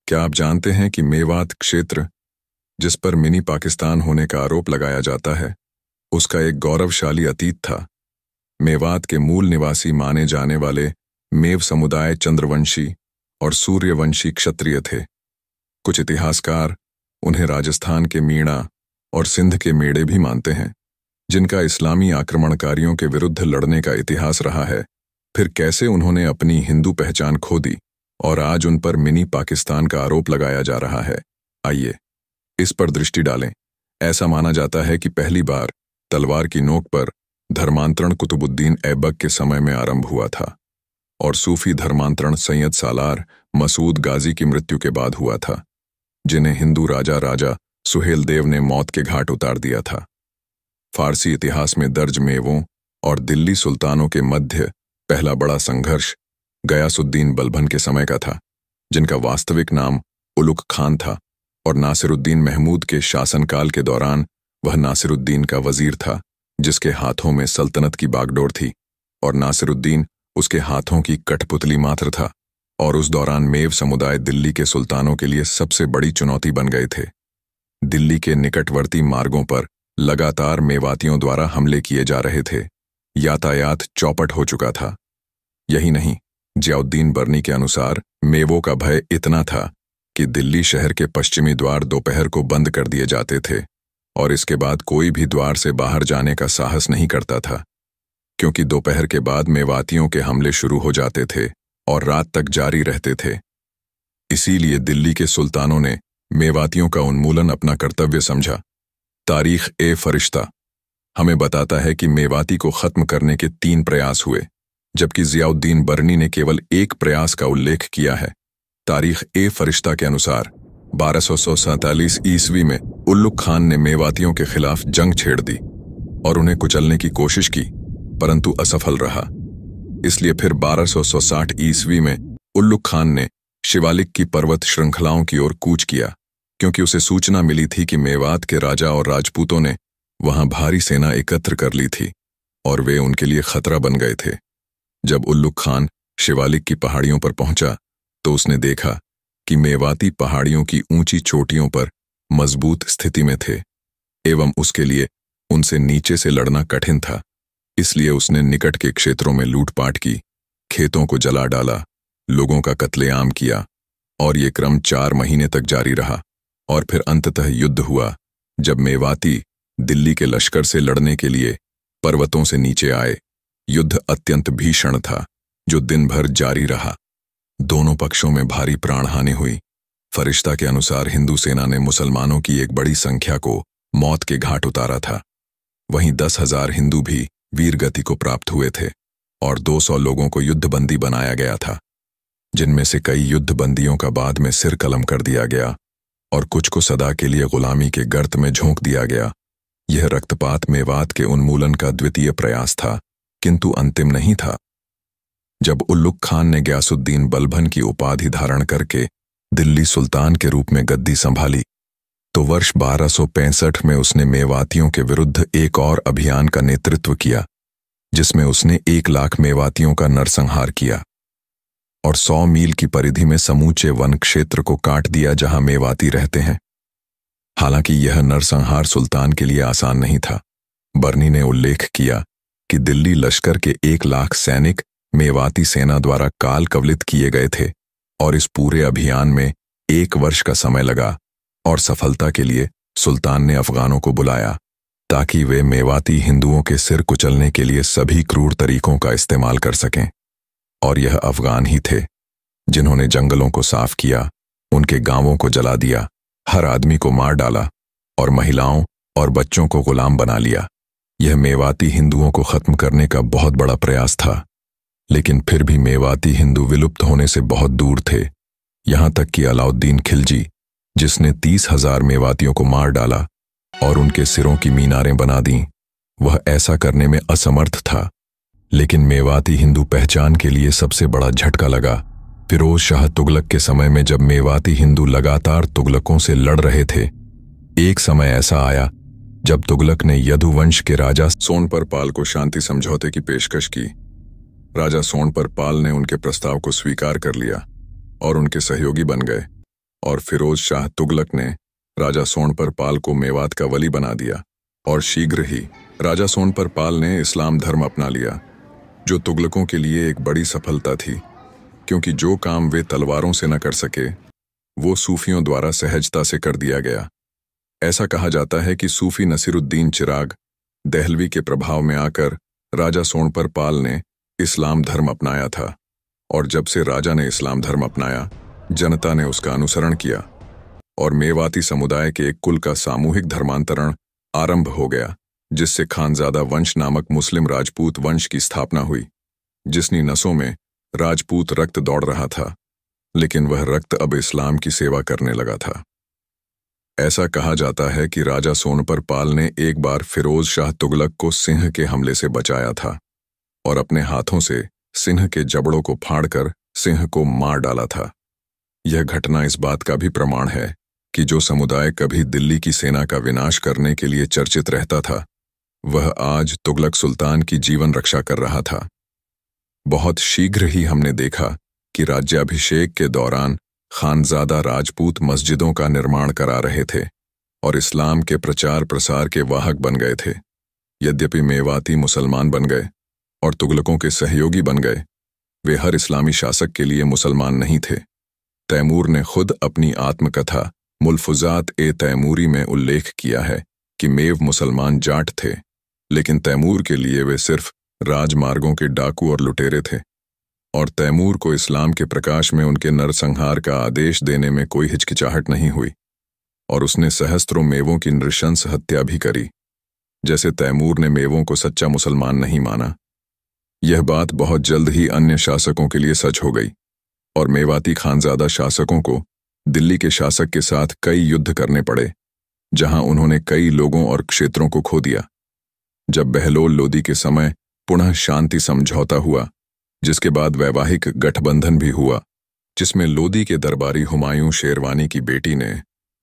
क्या आप जानते हैं कि मेवात क्षेत्र, जिस पर मिनी पाकिस्तान होने का आरोप लगाया जाता है, उसका एक गौरवशाली अतीत था। मेवात के मूल निवासी माने जाने वाले मेव समुदाय चंद्रवंशी और सूर्यवंशी क्षत्रिय थे। कुछ इतिहासकार उन्हें राजस्थान के मीणा और सिंध के मेड़े भी मानते हैं, जिनका इस्लामी आक्रमणकारियों के विरुद्ध लड़ने का इतिहास रहा है। फिर कैसे उन्होंने अपनी हिंदू पहचान खो दी और आज उन पर मिनी पाकिस्तान का आरोप लगाया जा रहा है। आइए इस पर दृष्टि डालें। ऐसा माना जाता है कि पहली बार तलवार की नोक पर धर्मांतरण कुतुबुद्दीन ऐबक के समय में आरंभ हुआ था और सूफी धर्मांतरण सैयद सालार मसूद गाजी की मृत्यु के बाद हुआ था, जिन्हें हिंदू राजा सुहेल देव ने मौत के घाट उतार दिया था। फारसी इतिहास में दर्ज मेवों और दिल्ली सुल्तानों के मध्य पहला बड़ा संघर्ष गयासुद्दीन बलबन के समय का था, जिनका वास्तविक नाम उलुग खान था और नासिरुद्दीन महमूद के शासनकाल के दौरान वह नासिरुद्दीन का वजीर था, जिसके हाथों में सल्तनत की बागडोर थी और नासिरुद्दीन उसके हाथों की कठपुतली मात्र था। और उस दौरान मेव समुदाय दिल्ली के सुल्तानों के लिए सबसे बड़ी चुनौती बन गए थे। दिल्ली के निकटवर्ती मार्गों पर लगातार मेवातियों द्वारा हमले किए जा रहे थे। यातायात चौपट हो चुका था। यही नहीं, जियाउद्दीन बर्नी के अनुसार मेवों का भय इतना था कि दिल्ली शहर के पश्चिमी द्वार दोपहर को बंद कर दिए जाते थे और इसके बाद कोई भी द्वार से बाहर जाने का साहस नहीं करता था, क्योंकि दोपहर के बाद मेवातियों के हमले शुरू हो जाते थे और रात तक जारी रहते थे। इसीलिए दिल्ली के सुल्तानों ने मेवातियों का उन्मूलन अपना कर्तव्य समझा। तारीख ए फरिश्ता हमें बताता है कि मेवाती को खत्म करने के 3 प्रयास हुए, जबकि जियाउद्दीन बर्नी ने केवल एक प्रयास का उल्लेख किया है। तारीख ए फरिश्ता के अनुसार 1247 ईस्वी में उल्लुग खान ने मेवातियों के खिलाफ जंग छेड़ दी और उन्हें कुचलने की कोशिश की, परंतु असफल रहा। इसलिए फिर 1260 ईस्वी में उल्लुग खान ने शिवालिक की पर्वत श्रृंखलाओं की ओर कूच किया, क्योंकि उसे सूचना मिली थी कि मेवात के राजा और राजपूतों ने वहां भारी सेना एकत्र कर ली थी और वे उनके लिए खतरा बन गए थे। जब उल्लुग खान शिवालिक की पहाड़ियों पर पहुंचा तो उसने देखा कि मेवाती पहाड़ियों की ऊंची चोटियों पर मजबूत स्थिति में थे एवं उसके लिए उनसे नीचे से लड़ना कठिन था। इसलिए उसने निकट के क्षेत्रों में लूटपाट की, खेतों को जला डाला, लोगों का कत्लेआम किया और ये क्रम 4 महीने तक जारी रहा। और फिर अंततः युद्ध हुआ, जब मेवाती दिल्ली के लश्कर से लड़ने के लिए पर्वतों से नीचे आए। युद्ध अत्यंत भीषण था, जो दिन भर जारी रहा। दोनों पक्षों में भारी प्राणहानि हुई। फरिश्ता के अनुसार हिंदू सेना ने मुसलमानों की एक बड़ी संख्या को मौत के घाट उतारा था। वहीं 10,000 हिंदू भी वीरगति को प्राप्त हुए थे और 200 लोगों को युद्धबंदी बनाया गया था, जिनमें से कई युद्धबंदियों का बाद में सिर कलम कर दिया गया और कुछ को सदा के लिए गुलामी के गर्त में झोंक दिया गया। यह रक्तपात मेवात के उन्मूलन का द्वितीय प्रयास था, किंतु अंतिम नहीं था। जब उल्लुग खान ने गयासुद्दीन बलबन की उपाधि धारण करके दिल्ली सुल्तान के रूप में गद्दी संभाली, तो वर्ष 1265 में उसने मेवातियों के विरुद्ध एक और अभियान का नेतृत्व किया, जिसमें उसने 1 लाख मेवातियों का नरसंहार किया और 100 मील की परिधि में समूचे वन क्षेत्र को काट दिया जहां मेवाती रहते हैं। हालांकि यह नरसंहार सुल्तान के लिए आसान नहीं था। बर्नी ने उल्लेख किया कि दिल्ली लश्कर के 1 लाख सैनिक मेवाती सेना द्वारा काल कवलित किए गए थे और इस पूरे अभियान में 1 वर्ष का समय लगा और सफलता के लिए सुल्तान ने अफगानों को बुलाया ताकि वे मेवाती हिंदुओं के सिर कुचलने के लिए सभी क्रूर तरीकों का इस्तेमाल कर सकें। और यह अफगान ही थे जिन्होंने जंगलों को साफ किया, उनके गांवों को जला दिया, हर आदमी को मार डाला और महिलाओं और बच्चों को गुलाम बना लिया। यह मेवाती हिंदुओं को खत्म करने का बहुत बड़ा प्रयास था, लेकिन फिर भी मेवाती हिंदू विलुप्त होने से बहुत दूर थे। यहां तक कि अलाउद्दीन खिलजी, जिसने 30,000 मेवातियों को मार डाला और उनके सिरों की मीनारें बना दी, वह ऐसा करने में असमर्थ था। लेकिन मेवाती हिंदू पहचान के लिए सबसे बड़ा झटका लगा फिरोज शाह तुगलक के समय में, जब मेवाती हिंदू लगातार तुगलकों से लड़ रहे थे। एक समय ऐसा आया जब तुगलक ने यदुवंश के राजा सोनपरपाल को शांति समझौते की पेशकश की। राजा सोनपरपाल ने उनके प्रस्ताव को स्वीकार कर लिया और उनके सहयोगी बन गए और फिरोज शाह तुगलक ने राजा सोनपर पाल को मेवात का वली बना दिया और शीघ्र ही राजा सोनपर पाल ने इस्लाम धर्म अपना लिया, जो तुगलकों के लिए एक बड़ी सफलता थी, क्योंकि जो काम वे तलवारों से न कर सके वो सूफियों द्वारा सहजता से कर दिया गया। ऐसा कहा जाता है कि सूफी नसीरुद्दीन चिराग दहलवी के प्रभाव में आकर राजा सोनपर पाल ने इस्लाम धर्म अपनाया था, और जब से राजा ने इस्लाम धर्म अपनाया, जनता ने उसका अनुसरण किया और मेवाती समुदाय के एक कुल का सामूहिक धर्मांतरण आरंभ हो गया, जिससे खानजादा वंश नामक मुस्लिम राजपूत वंश की स्थापना हुई, जिसनी नसों में राजपूत रक्त दौड़ रहा था, लेकिन वह रक्त अब इस्लाम की सेवा करने लगा था। ऐसा कहा जाता है कि राजा सोनपर पाल ने एक बार फिरोज शाह तुगलक को सिंह के हमले से बचाया था और अपने हाथों से सिंह के जबड़ों को फाड़कर सिंह को मार डाला था। यह घटना इस बात का भी प्रमाण है कि जो समुदाय कभी दिल्ली की सेना का विनाश करने के लिए चर्चित रहता था, वह आज तुगलक सुल्तान की जीवन रक्षा कर रहा था। बहुत शीघ्र ही हमने देखा कि राज्याभिषेक के दौरान खानजादा राजपूत मस्जिदों का निर्माण करा रहे थे और इस्लाम के प्रचार प्रसार के वाहक बन गए थे। यद्यपि मेवाती मुसलमान बन गए और तुगलकों के सहयोगी बन गए, वे हर इस्लामी शासक के लिए मुसलमान नहीं थे। तैमूर ने खुद अपनी आत्मकथा मुल्फुजात ए तैमूरी में उल्लेख किया है कि मेव मुसलमान जाट थे, लेकिन तैमूर के लिए वे सिर्फ राजमार्गों के डाकू और लुटेरे थे, और तैमूर को इस्लाम के प्रकाश में उनके नरसंहार का आदेश देने में कोई हिचकिचाहट नहीं हुई, और उसने सहस्त्रों मेवों की नृशंस हत्या भी करी। जैसे तैमूर ने मेवों को सच्चा मुसलमान नहीं माना, यह बात बहुत जल्द ही अन्य शासकों के लिए सच हो गई, और मेवाती खानजादा शासकों को दिल्ली के शासक के साथ कई युद्ध करने पड़े, जहां उन्होंने कई लोगों और क्षेत्रों को खो दिया। जब बहलोल लोदी के समय पुनः शांति समझौता हुआ, जिसके बाद वैवाहिक गठबंधन भी हुआ, जिसमें लोदी के दरबारी हुमायूं शेरवानी की बेटी ने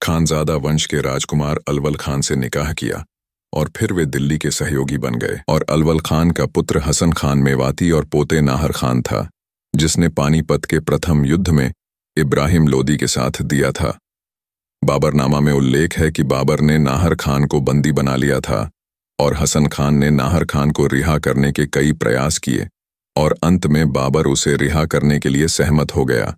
खानजादा वंश के राजकुमार अलवल खान से निकाह किया, और फिर वे दिल्ली के सहयोगी बन गए। और अलवल खान का पुत्र हसन खान मेवाती और पोते नाहर खान था, जिसने पानीपत के प्रथम युद्ध में इब्राहिम लोदी के साथ दिया था। बाबरनामा में उल्लेख है कि बाबर ने नाहर खान को बंदी बना लिया था और हसन खान ने नाहर खान को रिहा करने के कई प्रयास किए, और अंत में बाबर उसे रिहा करने के लिए सहमत हो गया।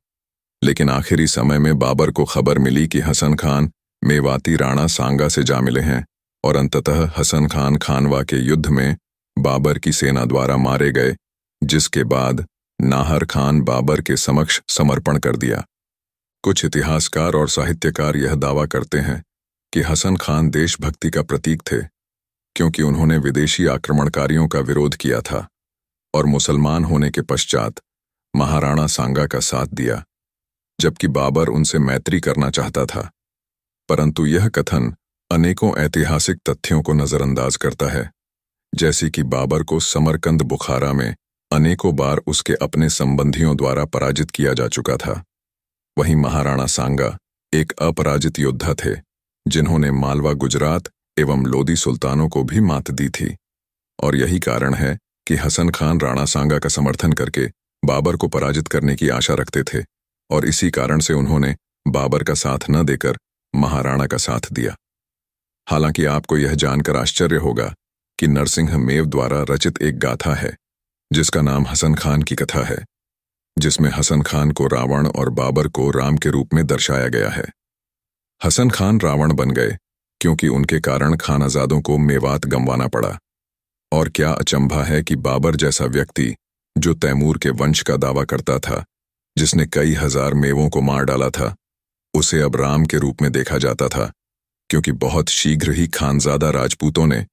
लेकिन आखिरी समय में बाबर को खबर मिली कि हसन खान मेवाती राणा सांगा से जा मिले हैं, और अंततः हसन खान खानवा के युद्ध में बाबर की सेना द्वारा मारे गए, जिसके बाद नाहर खान बाबर के समक्ष समर्पण कर दिया। कुछ इतिहासकार और साहित्यकार यह दावा करते हैं कि हसन खान देशभक्ति का प्रतीक थे, क्योंकि उन्होंने विदेशी आक्रमणकारियों का विरोध किया था और मुसलमान होने के पश्चात महाराणा सांगा का साथ दिया, जबकि बाबर उनसे मैत्री करना चाहता था। परंतु यह कथन अनेकों ऐतिहासिक तथ्यों को नजरअंदाज करता है, जैसे कि बाबर को समरकंद बुखारा में अनेकों बार उसके अपने संबंधियों द्वारा पराजित किया जा चुका था। वहीं महाराणा सांगा एक अपराजित योद्धा थे, जिन्होंने मालवा गुजरात एवं लोदी सुल्तानों को भी मात दी थी, और यही कारण है कि हसन खान राणा सांगा का समर्थन करके बाबर को पराजित करने की आशा रखते थे, और इसी कारण से उन्होंने बाबर का साथ न देकर महाराणा का साथ दिया। हालांकि आपको यह जानकर आश्चर्य होगा कि नरसिंह मेव द्वारा रचित एक गाथा है, जिसका नाम हसन खान की कथा है, जिसमें हसन खान को रावण और बाबर को राम के रूप में दर्शाया गया है। हसन खान रावण बन गए क्योंकि उनके कारण खानाजादों को मेवात गंवाना पड़ा, और क्या अचंभा है कि बाबर जैसा व्यक्ति, जो तैमूर के वंश का दावा करता था, जिसने कई हजार मेवों को मार डाला था, उसे अब राम के रूप में देखा जाता था, क्योंकि बहुत शीघ्र ही खानजादा राजपूतों ने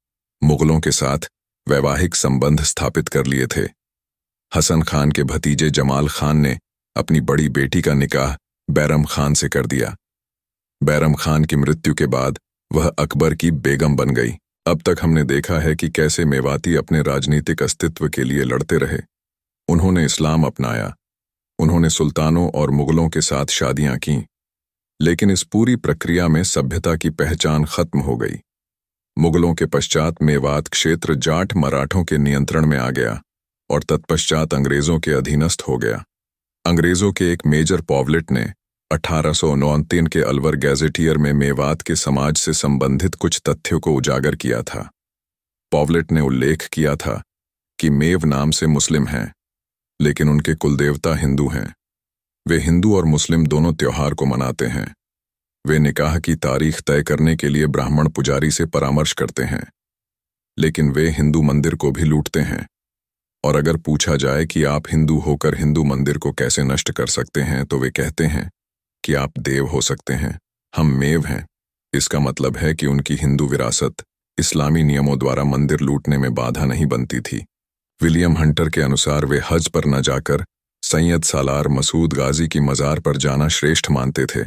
मुगलों के साथ वैवाहिक संबंध स्थापित कर लिए थे। हसन खान के भतीजे जमाल खान ने अपनी बड़ी बेटी का निकाह बैरम खान से कर दिया। बैरम खान की मृत्यु के बाद वह अकबर की बेगम बन गई। अब तक हमने देखा है कि कैसे मेवाती अपने राजनीतिक अस्तित्व के लिए लड़ते रहे। उन्होंने इस्लाम अपनाया, उन्होंने सुल्तानों और मुगलों के साथ शादियां की, लेकिन इस पूरी प्रक्रिया में सभ्यता की पहचान खत्म हो गई। मुगलों के पश्चात मेवात क्षेत्र जाट मराठों के नियंत्रण में आ गया और तत्पश्चात अंग्रेजों के अधीनस्थ हो गया। अंग्रेजों के एक मेजर पॉवलेट ने 1869 के अलवर गैजेटियर में मेवात के समाज से संबंधित कुछ तथ्यों को उजागर किया था। पॉवलेट ने उल्लेख किया था कि मेव नाम से मुस्लिम हैं, लेकिन उनके कुलदेवता हिंदू हैं। वे हिंदू और मुस्लिम दोनों त्योहार को मनाते हैं। वे निकाह की तारीख तय करने के लिए ब्राह्मण पुजारी से परामर्श करते हैं, लेकिन वे हिंदू मंदिर को भी लूटते हैं। और अगर पूछा जाए कि आप हिंदू होकर हिंदू मंदिर को कैसे नष्ट कर सकते हैं, तो वे कहते हैं कि आप देव हो सकते हैं, हम मेव हैं। इसका मतलब है कि उनकी हिंदू विरासत इस्लामी नियमों द्वारा मंदिर लूटने में बाधा नहीं बनती थी। विलियम हंटर के अनुसार वे हज पर न जाकर सैयद सालार मसूद गाजी की मज़ार पर जाना श्रेष्ठ मानते थे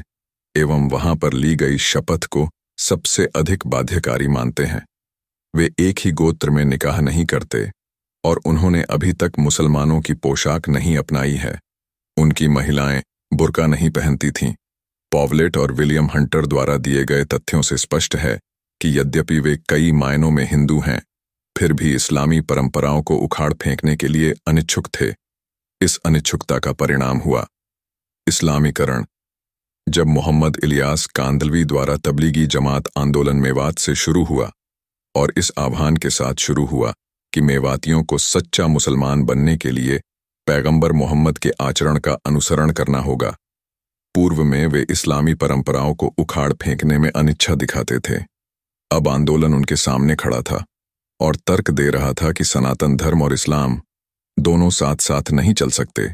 एवं वहां पर ली गई शपथ को सबसे अधिक बाध्यकारी मानते हैं। वे एक ही गोत्र में निकाह नहीं करते और उन्होंने अभी तक मुसलमानों की पोशाक नहीं अपनाई है। उनकी महिलाएं बुर्का नहीं पहनती थीं। पॉवलेट और विलियम हंटर द्वारा दिए गए तथ्यों से स्पष्ट है कि यद्यपि वे कई मायनों में हिंदू हैं, फिर भी इस्लामी परंपराओं को उखाड़ फेंकने के लिए अनिच्छुक थे। इस अनिच्छुकता का परिणाम हुआ इस्लामीकरण। जब मोहम्मद इलियास कांदलवी द्वारा तबलीगी जमात आंदोलन मेवात से शुरू हुआ और इस आह्वान के साथ शुरू हुआ कि मेवातियों को सच्चा मुसलमान बनने के लिए पैगंबर मोहम्मद के आचरण का अनुसरण करना होगा। पूर्व में वे इस्लामी परंपराओं को उखाड़ फेंकने में अनिच्छा दिखाते थे। अब आंदोलन उनके सामने खड़ा था और तर्क दे रहा था कि सनातन धर्म और इस्लाम दोनों साथ साथ नहीं चल सकते।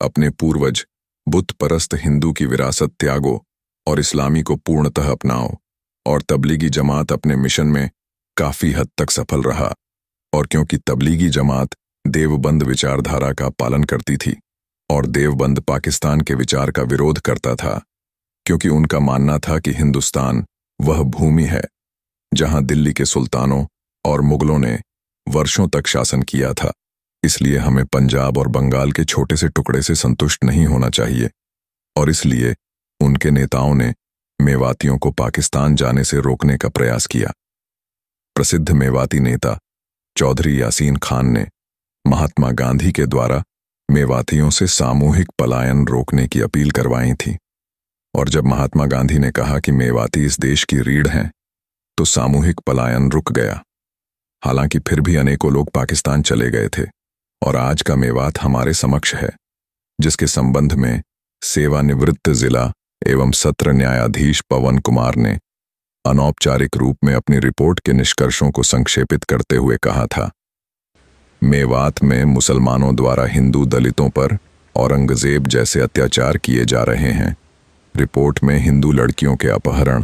अपने पूर्वज बुत परस्त हिंदू की विरासत त्यागो और इस्लामी को पूर्णतः अपनाओ। और तबलीगी जमात अपने मिशन में काफी हद तक सफल रहा। और क्योंकि तबलीगी जमात देवबंद विचारधारा का पालन करती थी और देवबंद पाकिस्तान के विचार का विरोध करता था, क्योंकि उनका मानना था कि हिंदुस्तान वह भूमि है जहां दिल्ली के सुल्तानों और मुगलों ने वर्षों तक शासन किया था, इसलिए हमें पंजाब और बंगाल के छोटे से टुकड़े से संतुष्ट नहीं होना चाहिए। और इसलिए उनके नेताओं ने मेवातियों को पाकिस्तान जाने से रोकने का प्रयास किया। प्रसिद्ध मेवाती नेता चौधरी यासीन खान ने महात्मा गांधी के द्वारा मेवातियों से सामूहिक पलायन रोकने की अपील करवाई थी। और जब महात्मा गांधी ने कहा कि मेवाती इस देश की रीढ़ हैं, तो सामूहिक पलायन रुक गया। हालांकि फिर भी अनेकों लोग पाकिस्तान चले गए थे और आज का मेवात हमारे समक्ष है, जिसके संबंध में सेवानिवृत्त जिला एवं सत्र न्यायाधीश पवन कुमार ने अनौपचारिक रूप में अपनी रिपोर्ट के निष्कर्षों को संक्षेपित करते हुए कहा था। मेवात में मुसलमानों द्वारा हिंदू दलितों पर औरंगजेब जैसे अत्याचार किए जा रहे हैं। रिपोर्ट में हिंदू लड़कियों के अपहरण,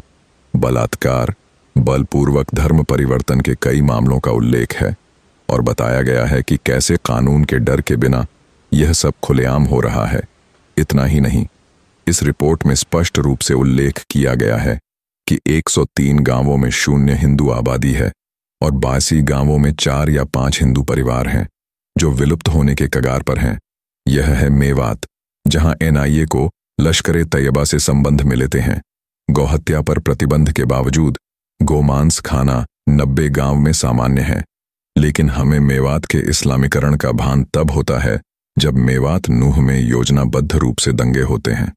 बलात्कार, बलपूर्वक धर्म परिवर्तन के कई मामलों का उल्लेख है और बताया गया है कि कैसे कानून के डर के बिना यह सब खुलेआम हो रहा है। इतना ही नहीं, इस रिपोर्ट में स्पष्ट रूप से उल्लेख किया गया है कि 103 गांवों में शून्य हिंदू आबादी है और 82 गांवों में 4 या 5 हिंदू परिवार हैं जो विलुप्त होने के कगार पर हैं। यह है मेवात, जहां NIA को लश्कर-ए तैयबा से संबंध मिलते हैं। गौहत्या पर प्रतिबंध के बावजूद गोमांस खाना 90 गांव में सामान्य है। लेकिन हमें मेवात के इस्लामीकरण का भान तब होता है जब मेवात नूह में योजनाबद्ध रूप से दंगे होते हैं।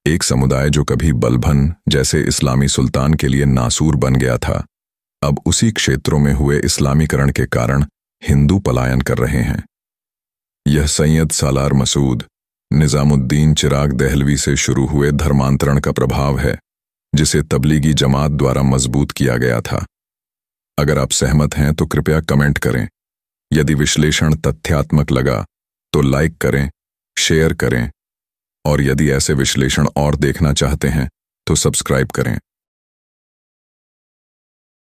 एक समुदाय जो कभी बलभन जैसे इस्लामी सुल्तान के लिए नासूर बन गया था, अब उसी क्षेत्रों में हुए इस्लामीकरण के कारण हिंदू पलायन कर रहे हैं। यह सैयद सालार मसूद, निजामुद्दीन चिराग दहलवी से शुरू हुए धर्मांतरण का प्रभाव है, जिसे तबलीगी जमात द्वारा मजबूत किया गया था। अगर आप सहमत हैं तो कृपया कमेंट करें। यदि विश्लेषण तथ्यात्मक लगा तो लाइक करें, शेयर करें और यदि ऐसे विश्लेषण और देखना चाहते हैं तो सब्सक्राइब करें।